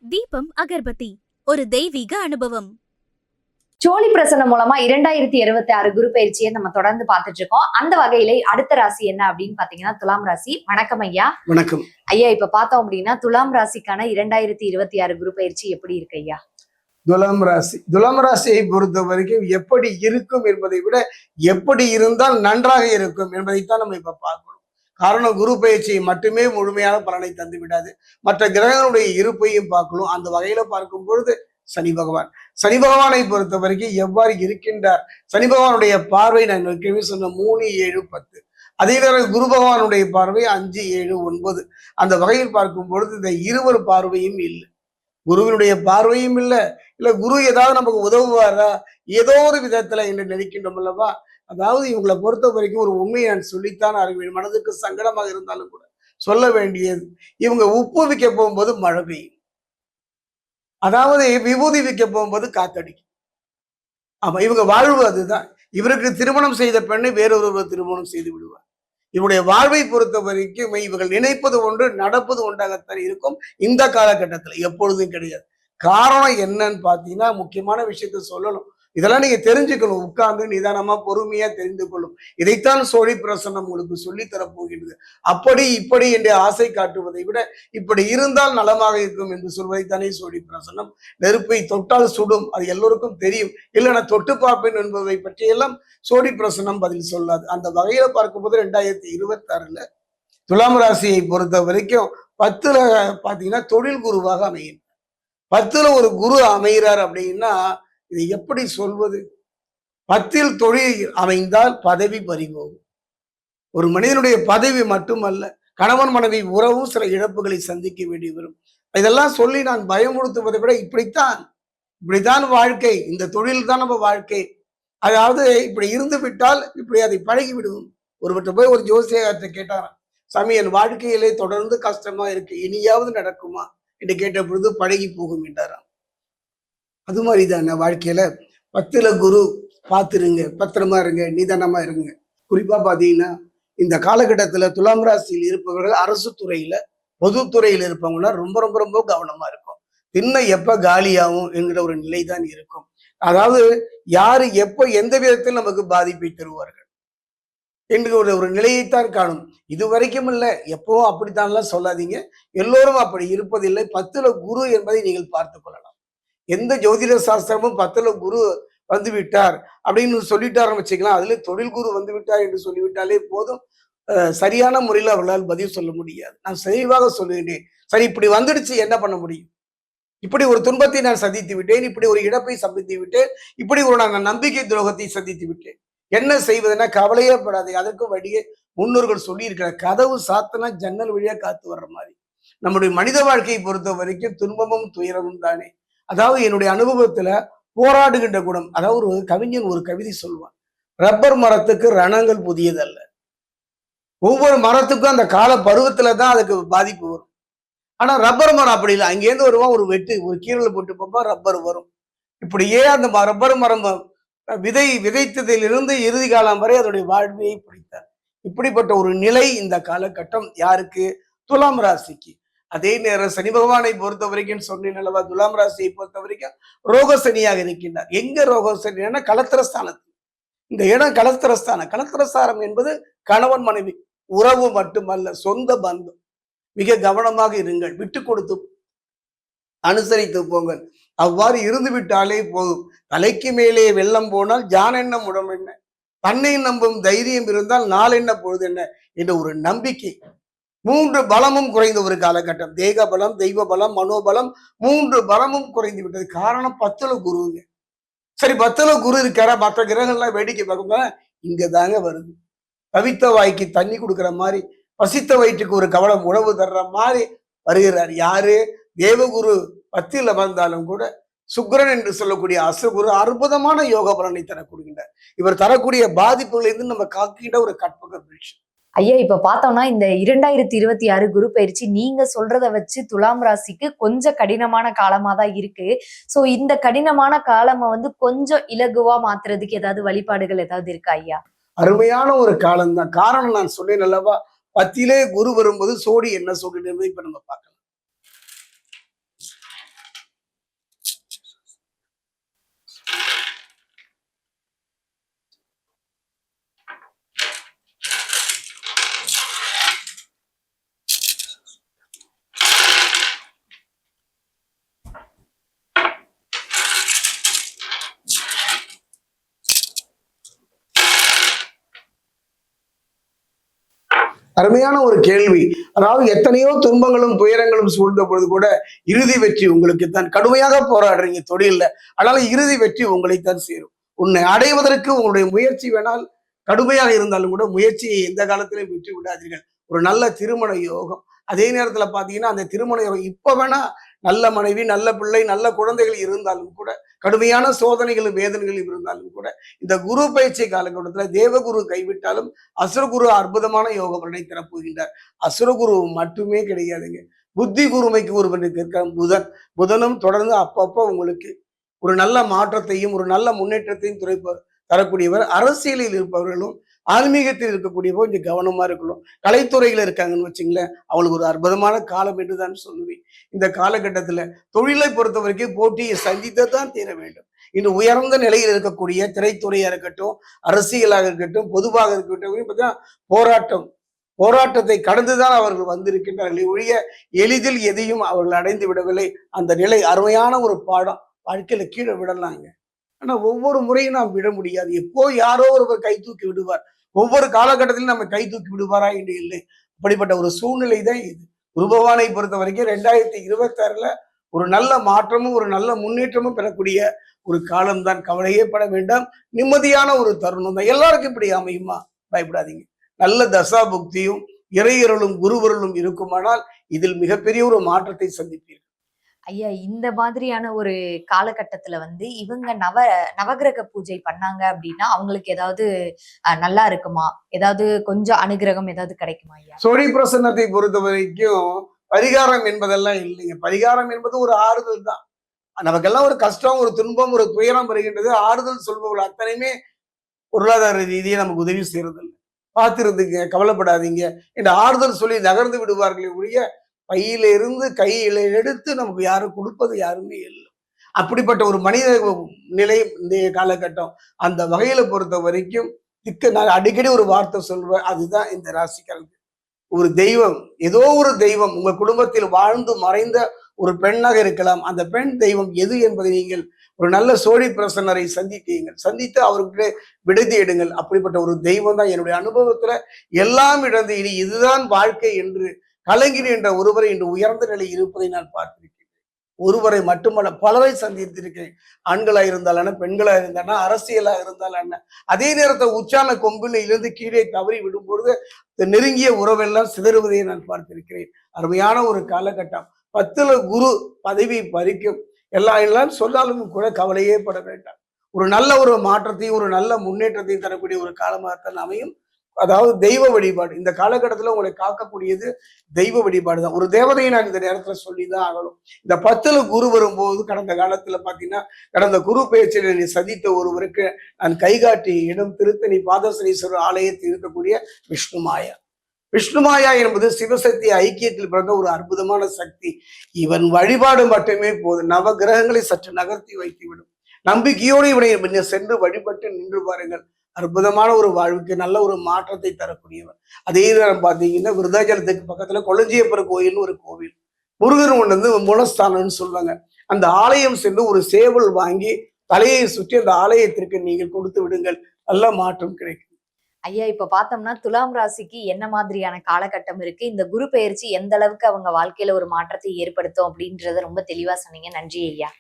தீபம் அகர்பத்தி ஒரு தெய்வீக அனுபவம். சோழி பிரசனம் மூலமா 2026 குரு பயிற்சியை நம்ம தொடர்ந்து பார்த்துட்டு இருக்கோம். அந்த வகையில அடுத்த ராசி என்ன அப்படின்னு பாத்தீங்கன்னா துலாம் ராசி. வணக்கம் ஐயா. வணக்கம் ஐயா. இப்ப பார்த்தோம் அப்படின்னா துலாம் ராசிக்கான 2026 குரு பயிற்சி எப்படி இருக்கு ஐயா? துலாம் ராசியை பொறுத்த வரைக்கும் எப்படி இருக்கும் என்பதை விட எப்படி இருந்தால் நன்றாக இருக்கும் என்பதைத்தான் நம்ம இப்ப பார்க்கணும். காரணம், குரு பயிற்சியை மட்டுமே முழுமையான பலனை தந்து விடாது, மற்ற கிரகங்களுடைய இருப்பையும் பார்க்கணும். அந்த வகையில பார்க்கும் பொழுது சனி பகவானை பொறுத்த வரைக்கும் எவ்வாறு இருக்கின்றார்? சனி பகவானுடைய பார்வை நான் ஏற்கனவே சொன்ன 3, 7, 10. அதே நேரம் குரு பகவானுடைய பார்வை 5, 7, 9. அந்த வகையில் பார்க்கும் பொழுது இந்த இருவர் பார்வையும் இல்லை, குருவினுடைய பார்வையும் இல்லை. இல்ல குரு ஏதாவது நமக்கு உதவுவாரா ஏதோ ஒரு விதத்துல என்று நினைக்கின்றோம் அல்லவா? அதாவது இவங்களை பொறுத்த வரைக்கும் ஒரு உண்மையை நான் சொல்லித்தான் அறிவேன், மனதுக்கு சங்கடமாக இருந்தாலும் கூட சொல்ல வேண்டியது. இவங்க உப்பு விற்க போகும்போது மழை பெய்யும், அதாவது விபூதி விற்க போகும்போது காத்தடிக்கும். ஆமா, இவங்க வாழ்வு அதுதான். இவருக்கு திருமணம் செய்த பெண்ணை வேறொருவர் திருமணம் செய்து விடுவார். இவருடைய வாழ்வை பொறுத்த வரைக்கும் இவர்கள் நினைப்பது ஒன்று, நடப்பது ஒன்றாகத்தான் இருக்கும். இந்த காலகட்டத்தில் எப்பொழுதும் கிடையாது. காரணம் என்னன்னு பாத்தீங்கன்னா, முக்கியமான விஷயத்த சொல்லணும். இதெல்லாம் நீங்க தெரிஞ்சுக்கணும், உட்கார்ந்து நிதானமா பொறுமையா தெரிந்து கொள்ளும். இதைத்தான் சோழி பிரசன்னம் உங்களுக்கு சொல்லித்தரப் போகின்றது. அப்படி இப்படி என்று ஆசை காட்டுவதை விட இப்படி இருந்தால் நலமாக இருக்கும் என்று சொல்வதைத்தானே சோழி பிரசன்னம். நெருப்பை தொட்டால் சுடும், அது எல்லோருக்கும் தெரியும். இல்லைன்னா தொட்டு பார்ப்பேன் என்பதை பற்றியெல்லாம் சோழி பிரசன்னம் பதில் சொல்லாது. அந்த வகையில பார்க்கும்போது 2026 துலாம் ராசியை பொறுத்த வரைக்கும் 10ல பாத்தீங்கன்னா தொழில் குருவாக அமையும். 10ல ஒரு குரு அமைகிறார் அப்படின்னா இதை எப்படி சொல்வது? 10ல் தொழில் அமைந்தால் பதவி பறிபோகும். ஒரு மனிதனுடைய பதவி மட்டுமல்ல, கணவன் மனைவி உறவும் சில இழப்புகளை சந்திக்க வேண்டி வரும். இதெல்லாம் சொல்லி நான் பயமுறுத்துவதை விட இப்படித்தான் வாழ்க்கை, இந்த தொழில் தான் நம்ம வாழ்க்கை. அதாவது இப்படி இருந்து விட்டால் இப்படி அதை பழகி விடுவோம். ஒருவர்கிட்ட போய் ஒரு ஜோசியத்தை கேட்டாராம், சாமி என் வாழ்க்கையிலே தொடர்ந்து கஷ்டமா இருக்கு, இனியாவது நடக்குமா என்று கேட்ட பொழுது பழகி போகும் என்றாராம். அது மாதிரிதான வாழ்க்கையில 10ல குரு பார்த்துருங்க, பத்திரமா இருங்க, நிதானமா இருங்க. குறிப்பா பாத்தீங்கன்னா இந்த காலகட்டத்துல துலாம் ராசியில் இருப்பவர்கள் அரசு துறையில, பொதுத்துறையில் இருப்பவங்கன்னா ரொம்ப ரொம்ப ரொம்ப கவனமா இருக்கும். திண்ணை எப்ப காலியாகும் என்கிற ஒரு நிலை தான் இருக்கும். அதாவது யாரு எப்ப எந்த விதத்தில் நமக்கு பாதிப்பை தருவார்கள் என்கிற ஒரு நிலையைத்தான் காணும். இது வரைக்கும் இல்லை, எப்பவும் அப்படித்தான்லாம் சொல்லாதீங்க. எல்லோரும் அப்படி இருப்பதில்லை. 10ல குரு என்பதை நீங்கள் பார்த்து கொள்ளலாம். எந்த ஜோதிட சாஸ்திரமும் 10ல குரு வந்து விட்டார் அப்படின்னு சொல்லிட்டாருன்னு வச்சுக்கலாம், அதுல தொழில் குரு வந்து விட்டார் என்று சொல்லிவிட்டாலே போதும். சரியான முறையில் அவர்களால் பதில் சொல்ல முடியாது. நான் தெளிவாக சொல்லுகிறேன், சரி இப்படி வந்துடுச்சு என்ன பண்ண முடியும்? இப்படி ஒரு துன்பத்தை நான் சந்தித்து விட்டேன், இப்படி ஒரு இழப்பை சந்தித்து விட்டேன், இப்படி ஒரு நான் நம்பிக்கை துரோகத்தை சந்தித்து விட்டேன், என்ன செய்வதுன்னா கவலையே படாது. அதற்கு வழியே முன்னோர்கள் சொல்லி இருக்கிற, கதவு சாத்தினா ஜன்னல் வழியா காத்து வர்ற மாதிரி. நம்முடைய மனித வாழ்க்கையை பொறுத்த வரைக்கும் துன்பமும் துயரமும் தானே. அதாவது என்னுடைய அனுபவத்துல போராடுகின்ற குணம். அதாவது ஒரு கவிஞன் ஒரு கவிதை சொல்வான், ரப்பர் மரத்துக்கு ரணங்கள் புதியதல்ல. ஒவ்வொரு மரத்துக்கும் அந்த கால பருவத்துலதான் அதுக்கு பாதிப்பு வரும். ஆனா ரப்பர் மரம் அப்படி இல்லை, அங்கேருந்து வருவான், ஒரு கீரல் போட்டு போப்பா ரப்பர் வரும். இப்படியே அந்த ரப்பர் மரம் விதைத்ததிலிருந்து இறுதி காலம் வரை அதனுடைய வாழ்வையை பிடித்தார். இப்படிப்பட்ட ஒரு நிலை இந்த காலகட்டம் யாருக்கு? துலாம் ராசிக்கு. அதே நேரம் சனி பகவானை பொறுத்த வரைக்கும் சொன்னேன் அல்லவா, துலாம் ராசியை பொறுத்த வரைக்கும் ரோகசனியாக இருக்கின்றார். எங்க ரோகசனி? களத்திரஸ்தானத்தில். இந்த இடம் களத்திரஸ்தானம் என்பது கணவன் மனைவி உறவு மட்டுமல்ல, சொந்த பந்தம். மிக கவனமாக இருங்கள், விட்டு கொடுத்து அனுசரித்து போங்கள். அவ்வாறு இருந்து விட்டாலே போதும். தலைக்கு மேலே வெள்ளம் போனால் ஜான் என்ன முடம் என்ன, தன்னை நம்பும் தைரியம் இருந்தால் நாள் என்ன பொழுது என்ன என்ற ஒரு நம்பிக்கை. 3 பலமும் குறைந்த ஒரு காலகட்டம். தேக பலம், தெய்வ பலம், மனோபலம், 3 பலமும் குறைந்து விட்டது. காரணம் 10ல குருங்க. சரி 10ல குரு இருக்காரா? மற்ற கிரகங்கள்லாம் வேடிக்கை பார்க்கும்போது இங்கதாங்க வருது. தவித்த வாய்க்கு தண்ணி கொடுக்குற மாதிரி, பசித்த வயிற்றுக்கு ஒரு கவலம் உணவு தர்ற மாதிரி வருகிறார். யாரு? தேவகுரு 10ல் வந்தாலும் கூட சுக்கிரன் என்று சொல்லக்கூடிய அசுகுரு அற்புதமான யோக பலனை தரக்கூடியவர். இவர் தரக்கூடிய பாதிப்புகளிலிருந்து நம்ம காக்கின்ற ஒரு கற்பக விருட்சம். ஐயா, இப்ப பார்த்தோம்னா இந்த 2026 குரு பயிற்சி நீங்க சொல்றத வச்சு துலாம் ராசிக்கு கொஞ்சம் கடினமான காலமா தான் இருக்கு. சோ இந்த கடினமான காலமா கொஞ்சம் இலகுவா மாத்துறதுக்கு ஏதாவது வழிபாடுகள் ஏதாவது இருக்கா ஐயா? அருமையான ஒரு காலம் தான். காரணம் நான் சொன்னேன் அல்லவா, 10லே குரு வரும்போது சோடி என்ன சொல்றது இப்ப நம்ம பார்க்கலாம். அருமையான ஒரு கேள்வி. அதாவது எத்தனையோ துன்பங்களும் துயரங்களும் சூழ்ந்த பொழுது கூட இறுதி வெற்றி உங்களுக்கு தான். கடுமையாக போராடுறீங்க தொழில்ல, அதனால இறுதி வெற்றி உங்களைத்தான் சேரும். உன்னை அடைவதற்கு உங்களுடைய முயற்சி வேணால் கடுமையாக இருந்தாலும் கூட முயற்சியை எந்த காலத்திலும் விட்டு விடாதீர்கள். ஒரு நல்ல திருமண யோகம், அதே நேரத்துல பாத்தீங்கன்னா அந்த திருமண யோகம் இப்ப வேணா நல்ல மனைவி, நல்ல பிள்ளை, நல்ல குழந்தைகள் இருந்தாலும் கூட, கடுமையான சோதனைகளும் வேதனைகளும் இருந்தாலும் கூட, இந்த குரு பயிற்சி காலகட்டத்துல தேவகுரு கைவிட்டாலும் அசுரகுரு அற்புதமான யோக பலனை தரப்போகின்றார். அசுரகுரு மட்டுமே கிடையாதுங்க, புத்தி கூர்மைக்கு ஒருவனுக்கு இருக்க புதனும் தொடர்ந்து அப்பப்போ உங்களுக்கு ஒரு நல்ல மாற்றத்தையும் ஒரு நல்ல முன்னேற்றத்தையும் தரக்கூடியவர். அரசியலில் இருப்பவர்களும் ஆன்மீகத்தில் இருக்கக்கூடியவோ கொஞ்சம் கவனமா இருக்கணும். கலைத்துறையில இருக்காங்கன்னு வச்சுங்களேன், அவங்களுக்கு ஒரு அற்புதமான காலம் என்று தான் சொல்லுவேன். இந்த காலகட்டத்துல தொழிலை பொறுத்த வரைக்கும் போட்டியை சந்தித்தான் தீர வேண்டும். இன்று உயர்ந்த நிலையில் இருக்கக்கூடிய திரைத்துறையா இருக்கட்டும், அரசியலாக இருக்கட்டும், பொதுவாக இருக்கட்டும், போராட்டத்தை கடந்துதான் அவர்கள் வந்திருக்கின்றார்கள் ஒழிய எளிதில் எதையும் அவர்கள் அடைந்து விடவில்லை. அந்த நிலை அருமையான ஒரு பாடம். வாழ்க்கையில கீழே விடலாங்க, ஆனா ஒவ்வொரு முறையும் நாம் விட முடியாது. எப்போ யாரோ ஒருவர் கை தூக்கி விடுவார். ஒவ்வொரு காலகட்டத்திலும் நம்ம கை தூக்கி விடுவாரா என்று இல்லை. அப்படிப்பட்ட ஒரு சூழ்நிலை தான் இது. குரு பகவானை பொறுத்த வரைக்கும் 2026ல ஒரு நல்ல மாற்றமும் ஒரு நல்ல முன்னேற்றமும் பெறக்கூடிய ஒரு காலம்தான். கவலையே பட வேண்டாம், நிம்மதியான ஒரு தருணம் தான். எல்லாருக்கும் இப்படி அமையுமா? பயப்படாதீங்க. நல்ல தசா புக்தியும் இறையருளும் குருவருளும் இருக்குமானால் இதில் மிகப்பெரிய ஒரு மாற்றத்தை சந்திப்பீர்கள். ஐயா, இந்த மாதிரியான ஒரு காலகட்டத்துல வந்து இவங்க நவகிரக பூஜை பண்ணாங்க அப்படின்னா அவங்களுக்கு ஏதாவது நல்லா இருக்குமா? ஏதாவது கொஞ்சம் அனுகிரகம் ஏதாவது கிடைக்குமா ஐயா? சோழி பிரசன்னத்தை பொறுத்த வரைக்கும் பரிகாரம் என்பதெல்லாம் இல்லைங்க. பரிகாரம் என்பது ஒரு ஆறுதல் தான். நமக்கெல்லாம் ஒரு கஷ்டம், ஒரு துன்பம், ஒரு துயரம் வருகின்றது. ஆறுதல் சொல்பவர்கள் அத்தனையுமே பொருளாதார ரீதியை நமக்கு உதவி செய்யறது இல்லை. பார்த்திருந்துங்க, கவலைப்படாதீங்க என்ற ஆறுதல் சொல்லி நகர்ந்து விடுவார்களே ஒழிய பையில இருந்து கையில எடுத்து நமக்கு யாரும் கொடுப்பது யாருமே இல்லை. அப்படிப்பட்ட ஒரு மனித நிலை இந்த காலகட்டம். அந்த வகையில பொறுத்த வரைக்கும் நான் அடிக்கடி ஒரு வார்த்தை சொல்வேன், அதுதான் இந்த ராசிக்காரங்க. ஒரு தெய்வம், ஏதோ ஒரு தெய்வம் உங்க குடும்பத்தில் வாழ்ந்து மறைந்த ஒரு பெண்ணாக இருக்கலாம். அந்த பெண் தெய்வம் எது என்பதை நீங்கள் ஒரு நல்ல சோழி பிரசன்னரை சந்தித்து அவருக்கு விடுதி எடுங்கள். அப்படிப்பட்ட ஒரு தெய்வம் தான் என்னுடைய அனுபவத்துல எல்லாம் இழந்து இனி இதுதான் வாழ்க்கை என்று கலங்கின என்ற ஒருவரை இன்று உயர்ந்த நிலை இருப்பதை நான் பார்த்திருக்கிறேன். ஒருவரை மட்டுமல்ல, பலரை சந்தித்திருக்கிறேன். ஆண்களா இருந்தாலும் பெண்களா இருந்தானா, அரசியலா இருந்தாலும். அதே நேரத்தில் உச்சான கொம்பில் இருந்து கீழே தவறி விடும் பொழுது நெருங்கிய உறவெல்லாம் சிதறுவதை நான் பார்த்திருக்கிறேன். அருமையான ஒரு காலகட்டம். 10ல குரு பதவி பறிக்கும் எல்லாம் சொன்னாலும் கூட கவலையே பட வேண்டாம். ஒரு நல்ல ஒரு மாற்றத்தையும் ஒரு நல்ல முன்னேற்றத்தையும் தரக்கூடிய ஒரு காலமாகத்தான் அமையும். அதாவது தெய்வ வழிபாடு இந்த காலகட்டத்துல உங்களை காக்கக்கூடியது தெய்வ வழிபாடு தான். ஒரு தேவதையை நான் இந்த நேரத்துல சொல்லிதான் ஆகணும். இந்த 10ல குரு வரும்போது கடந்த காலத்துல பாத்தீங்கன்னா, கடந்த குரு பயிற்சியில சந்தித்த ஒருவருக்கு நான் கைகாட்டி இடம் திருத்தணி பாதசனீஸ்வரர் ஆலயத்தில் இருக்கக்கூடிய விஷ்ணுமாயா. விஷ்ணுமாயா என்பது சிவசக்தி ஐக்கியத்தில் பிறந்த ஒரு அற்புதமான சக்தி. இவன் வழிபாடு மட்டுமே போதும், நவ கிரகங்களை சற்று நகர்த்தி வைத்துவிடும். நம்பிக்கையோடு இவனை சென்று வழிபட்டு நின்று பாருங்கள். அற்புதமான ஒரு வாழ்வுக்கு நல்ல ஒரு மாற்றத்தை தரக்கூடியவர். அதே நேரம் பார்த்தீங்கன்னா, விருதாச்சலத்துக்கு பக்கத்துல கொளஞ்சியப்பர் கோயில்னு ஒரு கோவில், முருகன் ஒன்று வந்து மூலஸ்தானம்னு சொல்லுவாங்க. அந்த ஆலயம் சென்று ஒரு சேவல் வாங்கி தலையை சுற்றி அந்த ஆலயத்திற்கு நீங்கள் கொடுத்து விடுங்கள், நல்ல மாற்றம் கிடைக்கும். ஐயா, இப்ப பார்த்தோம்னா துலாம் ராசிக்கு என்ன மாதிரியான காலகட்டம் இருக்கு, இந்த குரு பெயர்ச்சி எந்த அளவுக்கு அவங்க வாழ்க்கையில ஒரு மாற்றத்தை ஏற்படுத்தும் அப்படின்றத ரொம்ப தெளிவா சொன்னீங்க. நன்றி ஐயா.